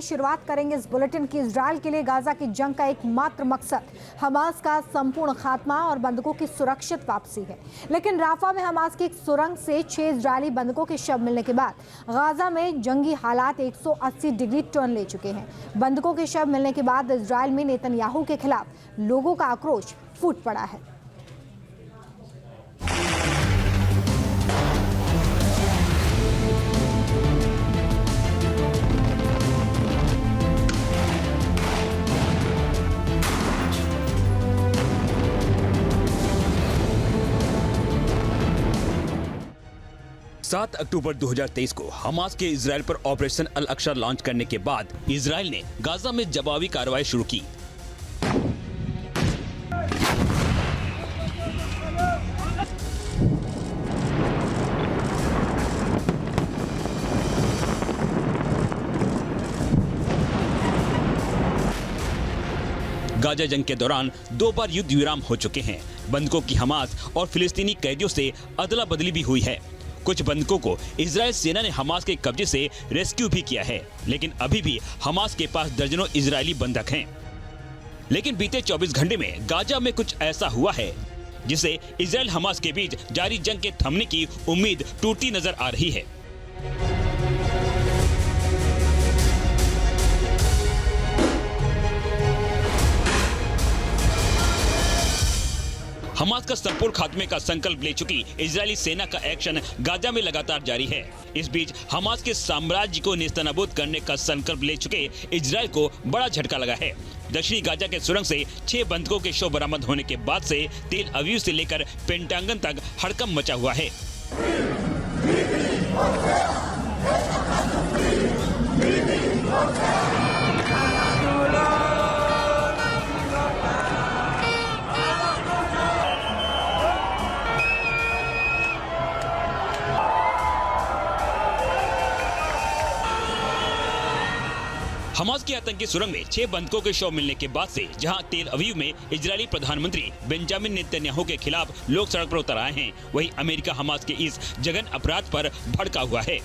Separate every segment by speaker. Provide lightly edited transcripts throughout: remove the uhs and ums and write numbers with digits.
Speaker 1: शुरुआत करेंगे इस बुलेटिन की। इजराइल के लिए गाजा की जंग का एकमात्र मकसद हमास का संपूर्ण खात्मा और बंधकों की सुरक्षित वापसी है। लेकिन राफा में हमास की एक सुरंग से 6 इजरायली बंधकों के शव मिलने के बाद गाजा में जंगी हालात 180 डिग्री टर्न ले चुके हैं। बंधकों के शव मिलने के बाद इजराइल में नेतन्याहू के खिलाफ लोगों का आक्रोश फूट पड़ा है।
Speaker 2: 7 अक्टूबर 2023 को हमास के इजराइल पर ऑपरेशन अल अक्सा लॉन्च करने के बाद इजराइल ने गाजा में जवाबी कार्रवाई शुरू की। गाजा जंग के दौरान 2 बार युद्ध विराम हो चुके हैं। बंधकों की हमास और फिलिस्तीनी कैदियों से अदला बदली भी हुई है। कुछ बंधकों को इजराइल सेना ने हमास के कब्जे से रेस्क्यू भी किया है, लेकिन अभी भी हमास के पास दर्जनों इजरायली बंधक हैं। लेकिन बीते 24 घंटे में गाजा में कुछ ऐसा हुआ है जिसे इजराइल हमास के बीच जारी जंग के थमने की उम्मीद टूटती नजर आ रही है। हमास का संपूर्ण खात्मे का संकल्प ले चुकी इजरायली सेना का एक्शन गाजा में लगातार जारी है। इस बीच हमास के साम्राज्य को नेस्तनाबूद करने का संकल्प ले चुके इजराइल को बड़ा झटका लगा है। दक्षिणी गाजा के सुरंग से 6 बंधकों के शव बरामद होने के बाद से तेल अवीव से लेकर पेंटागन तक हड़कंप मचा हुआ है। हमास की आतंकी सुरंग में 6 बंधकों के शव मिलने के बाद से जहां तेल अवीव में इजरायली प्रधानमंत्री बेंजामिन नेतन्याहू के खिलाफ लोग सड़क पर उतर आए हैं, वहीं अमेरिका हमास के इस जघन्य अपराध पर भड़का हुआ है।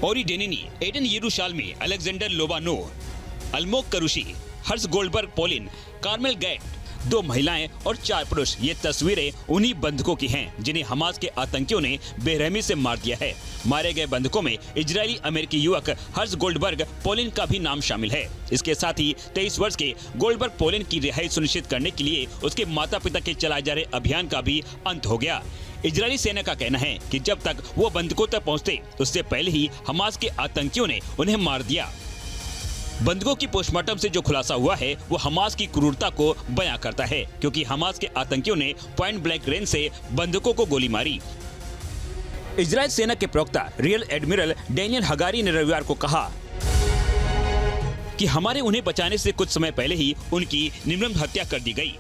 Speaker 2: ओरी डेनिनी, एडन येरूशलामी, अलेक्जेंडर लोबानोव, अल्मोग करुशी, हर्ष गोल्डबर्ग पोलिन, कार्मेल गैट, 2 महिलाएं और 4 पुरुष। ये तस्वीरें उन्हीं बंधकों की हैं जिन्हें हमास के आतंकियों ने बेरहमी से मार दिया है। मारे गए बंधकों में इजरायली अमेरिकी युवक हर्ष गोल्डबर्ग पोलिन का भी नाम शामिल है। इसके साथ ही 23 वर्ष के गोल्डबर्ग पोलिन की रिहाई सुनिश्चित करने के लिए उसके माता पिता के चलाए जा रहे अभियान का भी अंत हो गया। इजरायली सेना का कहना है कि जब तक वो बंधकों तक पहुँचते उससे पहले ही हमास के आतंकियों ने उन्हें मार दिया। बंधकों की पोस्टमार्टम से जो खुलासा हुआ है वो हमास की क्रूरता को बयां करता है, क्योंकि हमास के आतंकियों ने पॉइंट ब्लैंक रेंज से बंधकों को गोली मारी। इजरायल सेना के प्रवक्ता रियल एडमिरल डेनियल हगारी ने रविवार को कहा कि हमारे उन्हें बचाने से कुछ समय पहले ही उनकी निर्मम हत्या कर दी गई।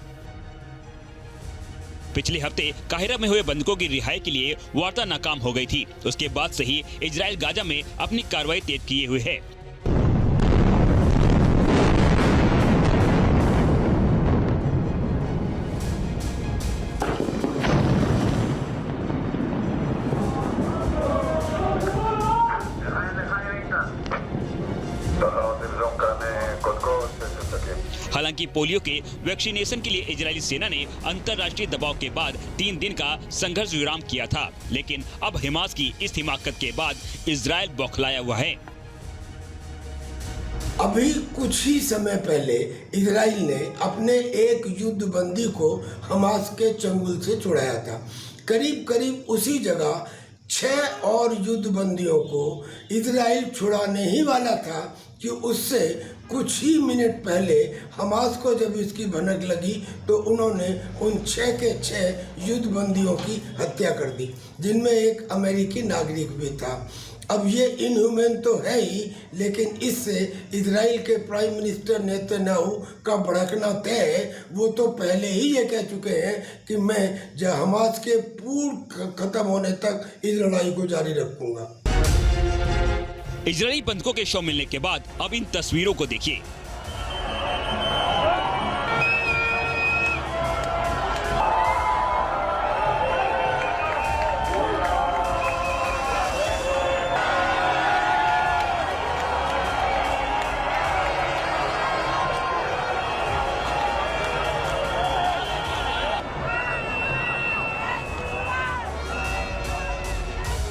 Speaker 2: पिछले हफ्ते काहिरा में हुए बंधकों की रिहाई के लिए वार्ता नाकाम हो गई थी। उसके बाद से ही इजरायल गाजा में अपनी कार्रवाई तेज किए हुए है। हालांकि पोलियो के वैक्सीनेशन के लिए इजरायली सेना ने अंतर्राष्ट्रीय दबाव के बाद 3 दिन का संघर्ष विराम किया था, लेकिन अब हमास की इस हिमाकत के बाद इजरायल बौखलाया हुआ है।
Speaker 3: अभी कुछ ही समय पहले इजराइल ने अपने एक युद्ध बंदी को हमास के चंगुल से छुड़ाया था। करीब करीब उसी जगह 6 और युद्ध बंदियों को इजराइल छुड़ाने ही वाला था कि उससे कुछ ही मिनट पहले हमास को जब इसकी भनक लगी तो उन्होंने उन 6 के 6 युद्ध बंदियों की हत्या कर दी, जिनमें एक अमेरिकी नागरिक भी था। अब ये इनह्यूमन तो है ही, लेकिन इससे इजराइल के प्राइम मिनिस्टर नेतन्याहू का भड़कना तय है। वो तो पहले ही ये कह चुके हैं कि मैं हमास के पूर्ण खत्म होने तक इस लड़ाई को जारी रखूंगा।
Speaker 2: इजरायली बंधकों के शव मिलने के बाद अब इन तस्वीरों को देखिए।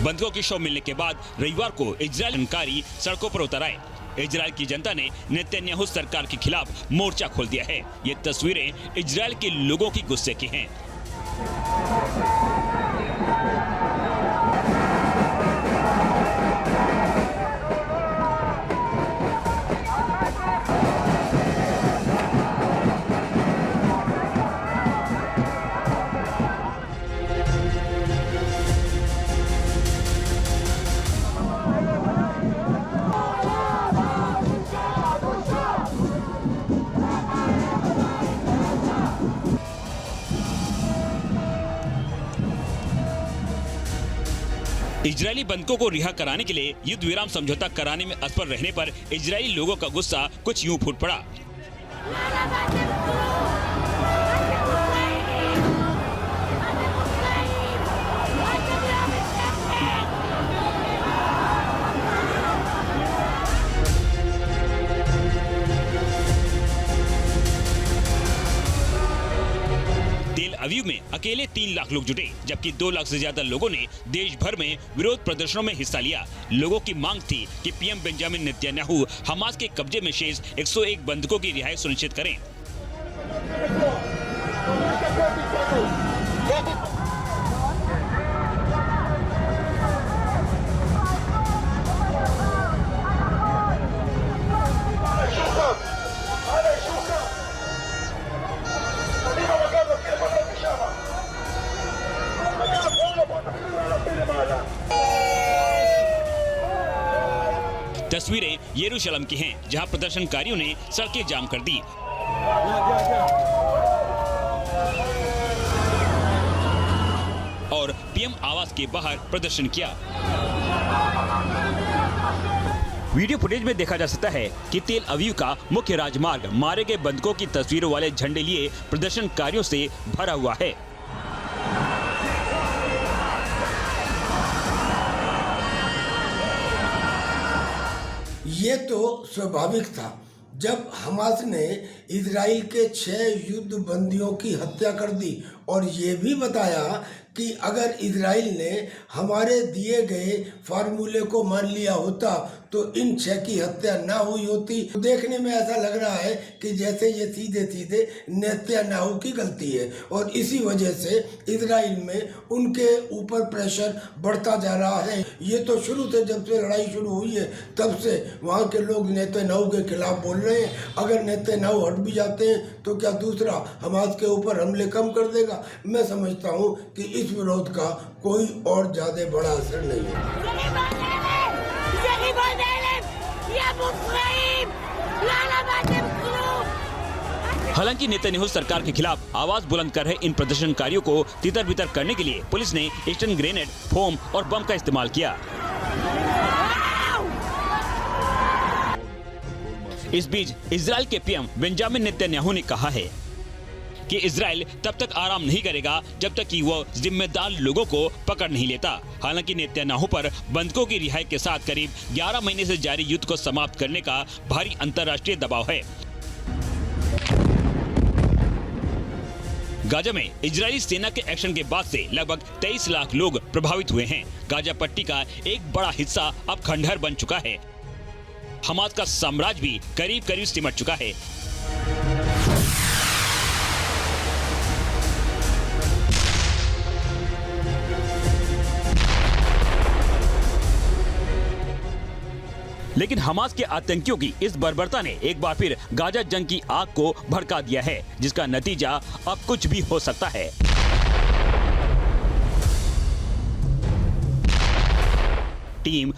Speaker 2: बंधकों की शव मिलने के बाद रविवार को इजरायली सड़कों पर उतर आए। इजरायल की जनता ने नेतन्याहू सरकार के खिलाफ मोर्चा खोल दिया है। ये तस्वीरें इजरायल के लोगों की गुस्से की हैं। इजरायली बंधकों को रिहा कराने के लिए युद्ध विराम समझौता कराने में असफल रहने पर इजरायली लोगों का गुस्सा कुछ यूं फूट पड़ा। तेल अवीव में अकेले 3 लाख लोग जुटे, जबकि 2 लाख से ज्यादा लोगों ने देश भर में विरोध प्रदर्शनों में हिस्सा लिया। लोगों की मांग थी कि पीएम बेंजामिन नेतन्याहू हमास के कब्जे में शेष 101 बंधकों की रिहाई सुनिश्चित करें। तस्वीरें यरूशलेम की हैं, जहां प्रदर्शनकारियों ने सड़कें जाम कर दी। और पीएम आवास के बाहर प्रदर्शन किया। वीडियो फुटेज में देखा जा सकता है कि तेल अवीव का मुख्य राजमार्ग मारे गए बंधकों की तस्वीरों वाले झंडे लिए प्रदर्शनकारियों से भरा हुआ है।
Speaker 3: ये तो स्वाभाविक था जब हमास ने इजराइल के 6 युद्ध बंदियों की हत्या कर दी और ये भी बताया कि अगर इजराइल ने हमारे दिए गए फार्मूले को मान लिया होता तो इन 6 की हत्या ना हुई होती। देखने में ऐसा लग रहा है कि जैसे ये सीधे सीधे नेतन्याहू की गलती है और इसी वजह से इजराइल में उनके ऊपर प्रेशर बढ़ता जा रहा है। ये तो शुरू से जब से लड़ाई शुरू हुई है तब से वहाँ के लोग नेतन्याहू के खिलाफ बोल रहे हैं। अगर नेतन्याहू हट भी जाते हैं तो क्या दूसरा हमास के ऊपर हमले कम कर देगा? मैं समझता हूँ कि इस विरोध का कोई और ज्यादा बड़ा असर नहीं है।
Speaker 2: हालांकि नेतन्याहू सरकार के खिलाफ आवाज बुलंद कर रहे इन प्रदर्शनकारियों को तितर बितर करने के लिए पुलिस ने स्टन ग्रेनेड, फोम और बम का इस्तेमाल किया। इस बीच इजरायल के पीएम बेंजामिन नेतन्याहू ने कहा है कि इजरायल तब तक आराम नहीं करेगा जब तक कि वो जिम्मेदार लोगों को पकड़ नहीं लेता। हालांकि नेतन्याहू पर बंधकों की रिहाई के साथ करीब 11 महीने से जारी युद्ध को समाप्त करने का भारी अंतर्राष्ट्रीय दबाव है। गाजा में इजरायली सेना के एक्शन के बाद से लगभग 23 लाख लोग प्रभावित हुए हैं। गाजा पट्टी का एक बड़ा हिस्सा अब खंडहर बन चुका है। हमास का साम्राज्य भी करीब करीब सिमट चुका है। लेकिन हमास के आतंकियों की इस बर्बरता ने एक बार फिर गाजा जंग की आग को भड़का दिया है, जिसका नतीजा अब कुछ भी हो सकता है। टीम